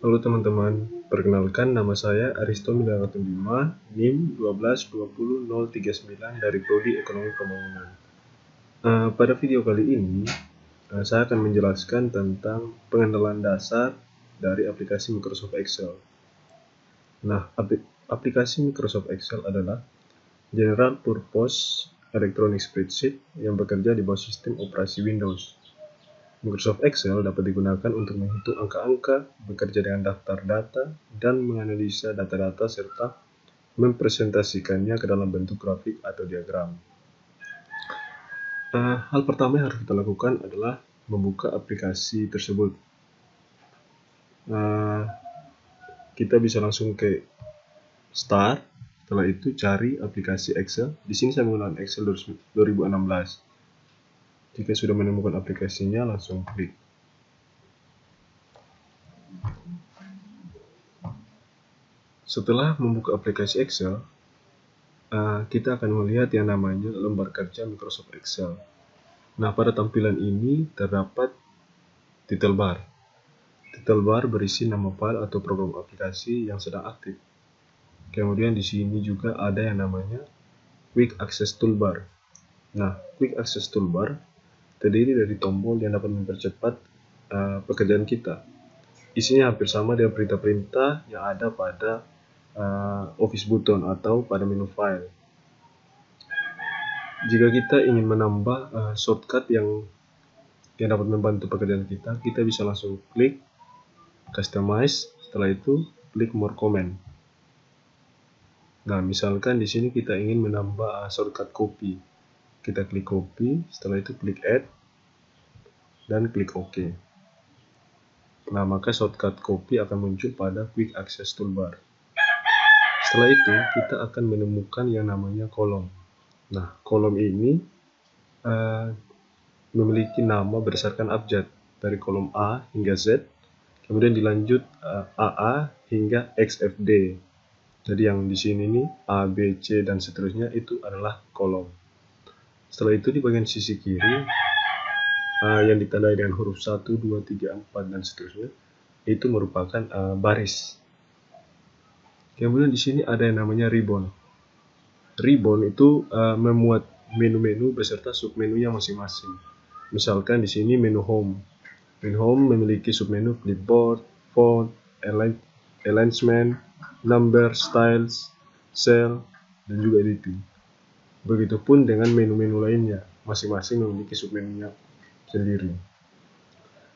Halo teman-teman, perkenalkan nama saya Aristo Milaratundima, NIM 1220039 dari Prodi Ekonomi Pembangunan. Pada video kali ini, saya akan menjelaskan tentang pengenalan dasar dari aplikasi Microsoft Excel. Nah, aplikasi Microsoft Excel adalah General Purpose Electronic Spreadsheet yang bekerja di bawah sistem operasi Windows. Microsoft Excel dapat digunakan untuk menghitung angka-angka, bekerja dengan daftar data, dan menganalisa data-data serta mempresentasikannya ke dalam bentuk grafik atau diagram. Hal pertama yang harus kita lakukan adalah membuka aplikasi tersebut. Kita bisa langsung ke Start, setelah itu cari aplikasi Excel. Di sini saya menggunakan Excel 2016. Jika sudah menemukan aplikasinya, langsung klik. Setelah membuka aplikasi Excel, kita akan melihat yang namanya lembar kerja Microsoft Excel. Nah, pada tampilan ini terdapat title bar. Title bar berisi nama file atau program aplikasi yang sedang aktif. Kemudian di sini juga ada yang namanya Quick Access Toolbar. Nah, Quick Access Toolbar terdiri dari tombol yang dapat mempercepat pekerjaan kita. Isinya hampir sama dengan perintah-perintah yang ada pada Office button atau pada menu file. Jika kita ingin menambah shortcut yang dapat membantu pekerjaan kita, kita bisa langsung klik Customize. Setelah itu klik More Command. Nah, misalkan di sini kita ingin menambah shortcut copy, kita klik copy. Setelah itu klik Add dan klik OK. Nah, maka shortcut copy akan muncul pada Quick Access Toolbar. Setelah itu kita akan menemukan yang namanya kolom. Nah, kolom ini memiliki nama berdasarkan abjad dari kolom A hingga Z, kemudian dilanjut AA hingga XFD. Jadi yang di sini nih A, B, C dan seterusnya itu adalah kolom. Setelah itu di bagian sisi kiri yang ditandai dengan huruf 1, 2, 3, 4 dan seterusnya itu merupakan baris. Kemudian di sini ada yang namanya ribbon. Ribbon itu memuat menu-menu beserta submenunya masing-masing. Misalkan di sini menu home. Menu home memiliki submenu clipboard, font, alignment, number, styles, cell, dan juga editing. Begitupun dengan menu-menu lainnya, masing-masing memiliki submenunya sendiri.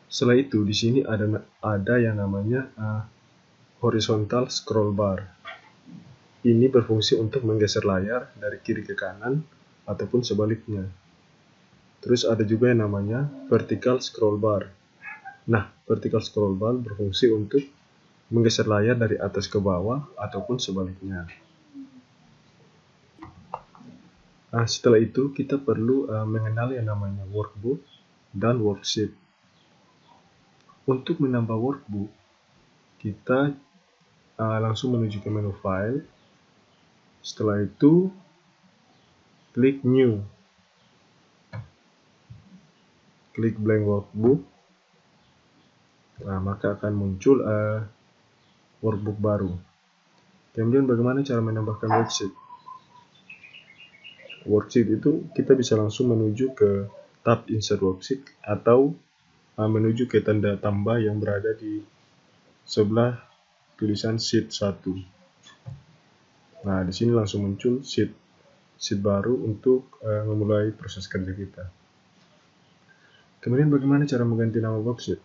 Setelah itu di sini ada yang namanya horizontal scroll bar. Ini berfungsi untuk menggeser layar dari kiri ke kanan ataupun sebaliknya. Terus ada juga yang namanya vertical scroll bar. Nah, vertical scroll bar berfungsi untuk menggeser layar dari atas ke bawah ataupun sebaliknya. Nah, setelah itu kita perlu mengenal yang namanya workbook dan worksheet. Untuk menambah workbook, kita langsung menuju ke menu file. Setelah itu klik new, klik blank workbook. Nah, maka akan muncul workbook baru. Kemudian bagaimana cara menambahkan worksheet? Worksheet itu kita bisa langsung menuju ke tab insert worksheet atau menuju ke tanda tambah yang berada di sebelah tulisan sheet 1. Nah, di sini langsung muncul sheet baru untuk memulai proses kerja kita. Kemudian bagaimana cara mengganti nama worksheet?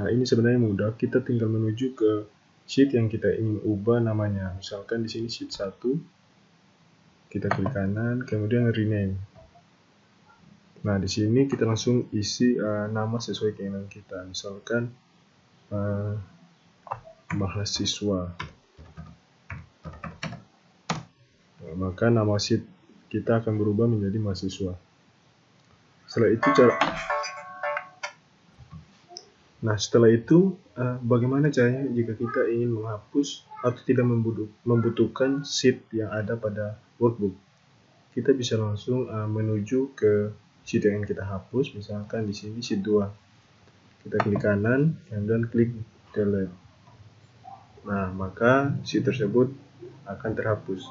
Nah, ini sebenarnya mudah. Kita tinggal menuju ke sheet yang kita ingin ubah namanya. Misalkan di sini sheet 1. Kita klik kanan, kemudian rename. Nah, di sini kita langsung isi nama sesuai keinginan kita. Misalkan mahasiswa. Nah, maka nama sheet kita akan berubah menjadi mahasiswa. Setelah itu bagaimana caranya jika kita ingin menghapus atau tidak membutuhkan sheet yang ada pada workbook? Kita bisa langsung menuju ke sheet yang ingin kita hapus. Misalkan di sini sheet 2. Kita klik kanan, kemudian klik delete. Nah, maka sheet tersebut akan terhapus.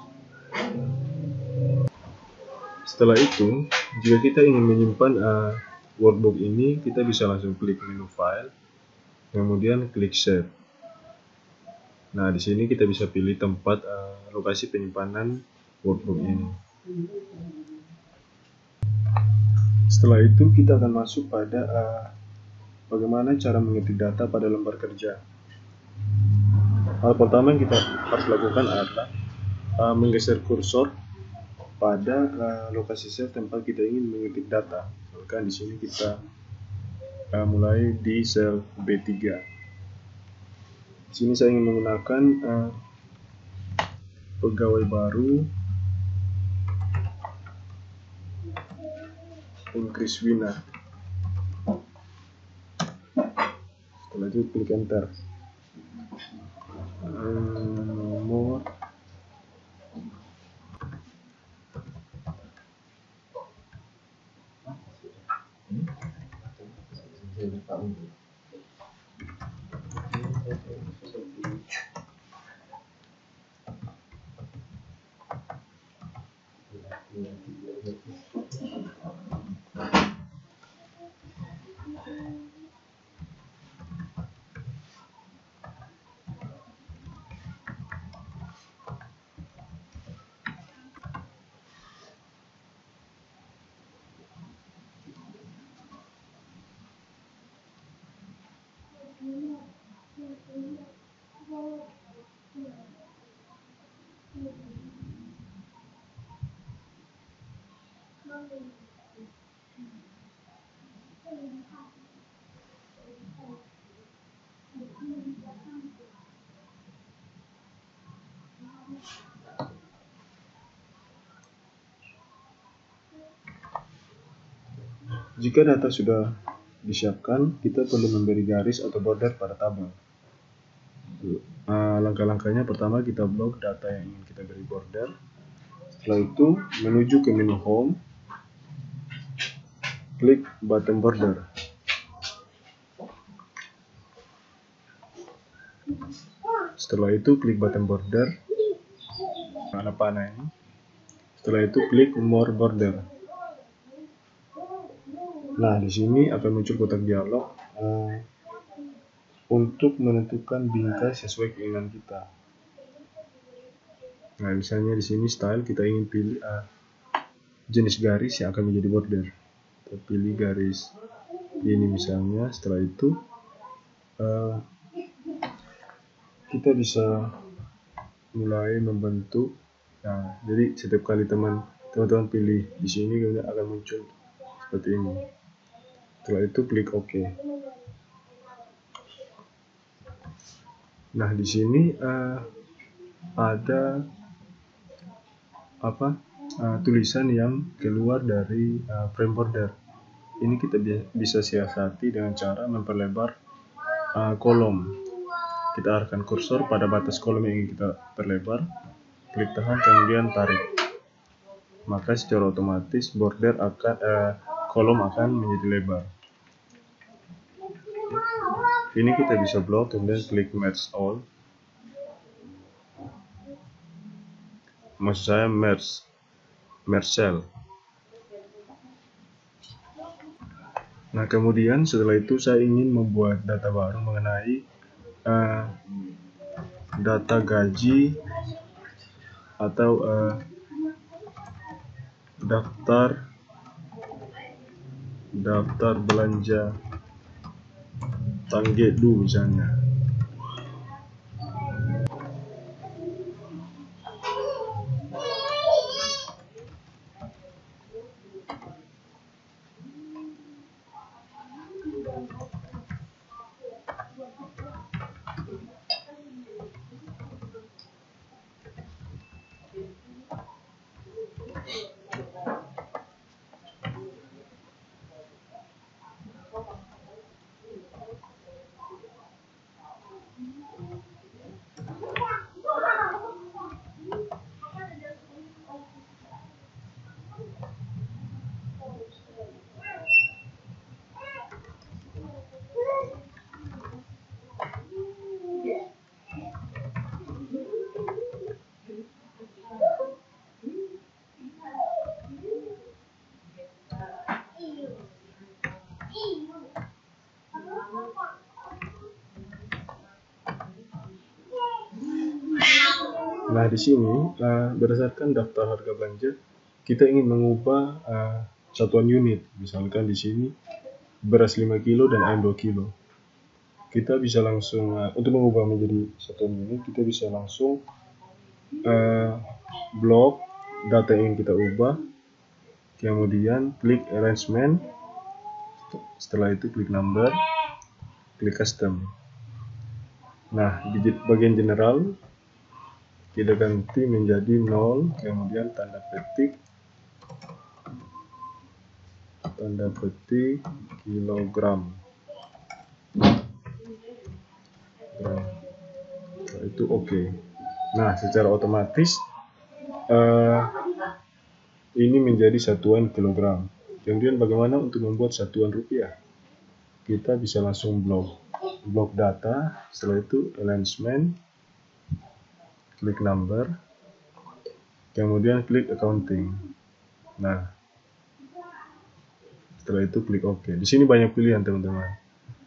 Setelah itu, jika kita ingin menyimpan workbook ini, kita bisa langsung klik menu file, kemudian klik save. Nah, di sini kita bisa pilih tempat lokasi penyimpanan workbook ini. Setelah itu, kita akan masuk pada bagaimana cara mengetik data pada lembar kerja. Hal pertama yang kita harus lakukan adalah menggeser kursor pada lokasi sel tempat kita ingin mengetik data. Misalkan di sini kita mulai di sel B3. Di sini saya ingin menggunakan pegawai baru increase winner. Setelah itu klik enter. Nomor Jika data sudah disiapkan, kita perlu memberi garis atau border pada tabel. Langkah-langkahnya, pertama kita blok data yang ingin kita beri border. Setelah itu menuju ke menu home, klik button border. Setelah itu klik button border, panah ini. Setelah itu klik more border. Nah, di sini akan muncul kotak dialog untuk menentukan bingkai sesuai keinginan kita. Nah, misalnya di sini style kita ingin pilih jenis garis yang akan menjadi border. Kita pilih garis ini misalnya. Setelah itu kita bisa mulai membentuk. Nah, jadi setiap kali teman-teman pilih di sini, kemudian akan muncul seperti ini. Setelah itu klik OK. Nah, di sini ada tulisan yang keluar dari frame border. Ini kita bisa siasati dengan cara memperlebar kolom. Kita arahkan kursor pada batas kolom yang ingin kita perlebar, klik tahan, kemudian tarik. Maka secara otomatis border kolom akan menjadi lebar. Ini kita bisa blok, kemudian klik merge all. Maksud saya merge cell. Nah, kemudian setelah itu saya ingin membuat data baru mengenai data gaji atau daftar belanja Tanggedu misalnya. Nah, di sini berdasarkan daftar harga belanja, kita ingin mengubah satuan unit. Misalkan di sini beras 5 kilo dan ayam 2 kilo. Kita bisa langsung untuk mengubah menjadi satuan unit, kita bisa langsung blok data yang kita ubah, kemudian klik arrangement, setelah itu klik number, klik custom. Nah, di bagian general kita ganti menjadi 0, kemudian tanda petik kilogram. Nah, itu oke. Nah, secara otomatis ini menjadi satuan kilogram. Kemudian bagaimana untuk membuat satuan rupiah? Kita bisa langsung blok data, setelah itu arrangement, klik number, kemudian klik accounting. Nah, setelah itu klik OK. Di sini banyak pilihan teman-teman,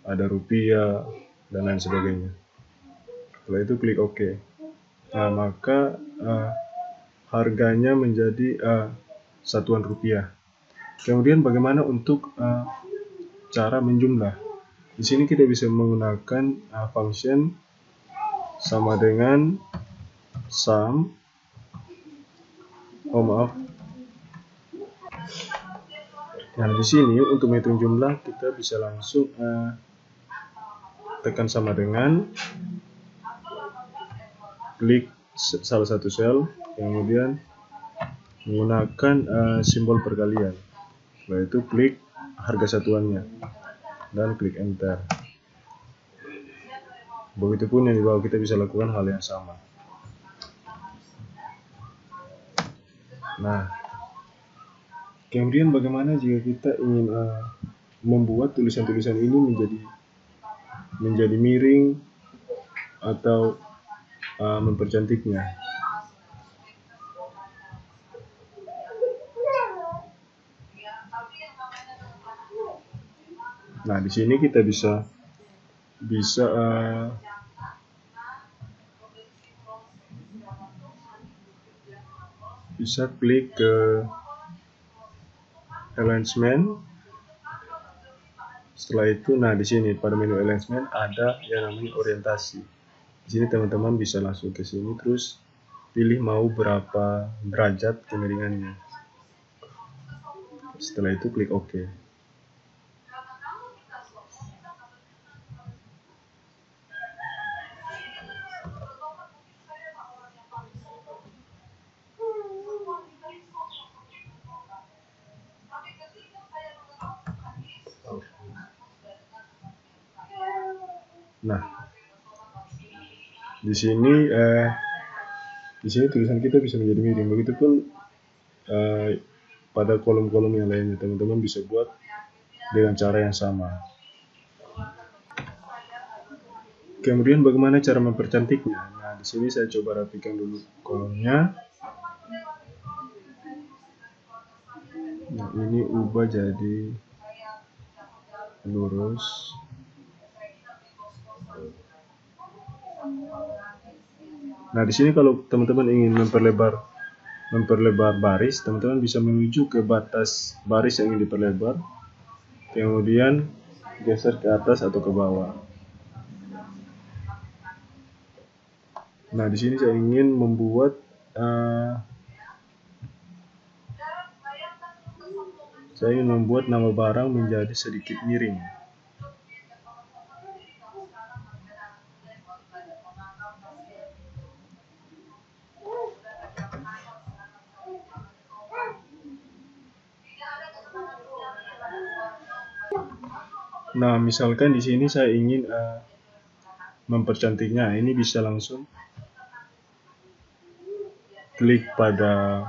ada rupiah dan lain sebagainya. Setelah itu klik OK. Nah, maka harganya menjadi satuan rupiah. Kemudian bagaimana untuk cara menjumlah? Di sini kita bisa menggunakan function sama dengan sum. Nah, di sini untuk menghitung jumlah kita bisa langsung tekan sama dengan, klik salah satu sel, kemudian menggunakan simbol perkalian. Setelah itu klik harga satuannya dan klik enter. Begitupun yang di bawah, kita bisa lakukan hal yang sama. Nah, kemudian bagaimana jika kita ingin membuat tulisan-tulisan ini menjadi miring atau mempercantiknya? Nah, di sini kita bisa klik ke arrangement. Setelah itu, nah di sini pada menu arrangement ada yang namanya orientasi. Di sini teman-teman bisa langsung ke sini, terus pilih mau berapa derajat kemiringannya. Setelah itu klik OK. Nah, di sini tulisan kita bisa menjadi miring. Begitupun pada kolom-kolom yang lainnya, teman-teman bisa buat dengan cara yang sama. Kemudian bagaimana cara mempercantiknya? Nah, di sini saya coba rapikan dulu kolomnya. Nah, ini ubah jadi lurus. Nah, di sini kalau teman-teman ingin memperlebar baris, teman-teman bisa menuju ke batas baris yang ingin diperlebar, kemudian geser ke atas atau ke bawah. Nah, di sini saya ingin membuat nama barang menjadi sedikit miring. Nah, misalkan di sini saya ingin mempercantiknya, ini bisa langsung klik pada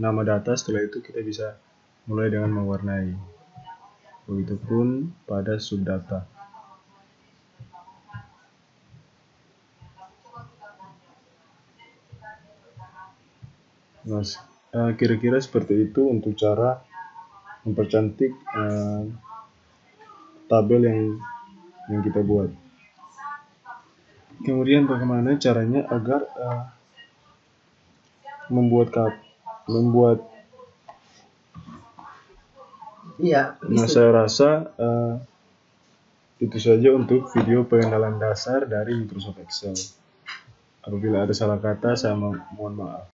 nama data. Setelah itu kita bisa mulai dengan mewarnai. Begitupun pada subdata. Nah, kira-kira seperti itu untuk cara mempercantik tabel yang kita buat. Kemudian bagaimana caranya agar membuat nah saya rasa itu saja untuk video pengenalan dasar dari Microsoft Excel. Apabila ada salah kata, saya mohon maaf.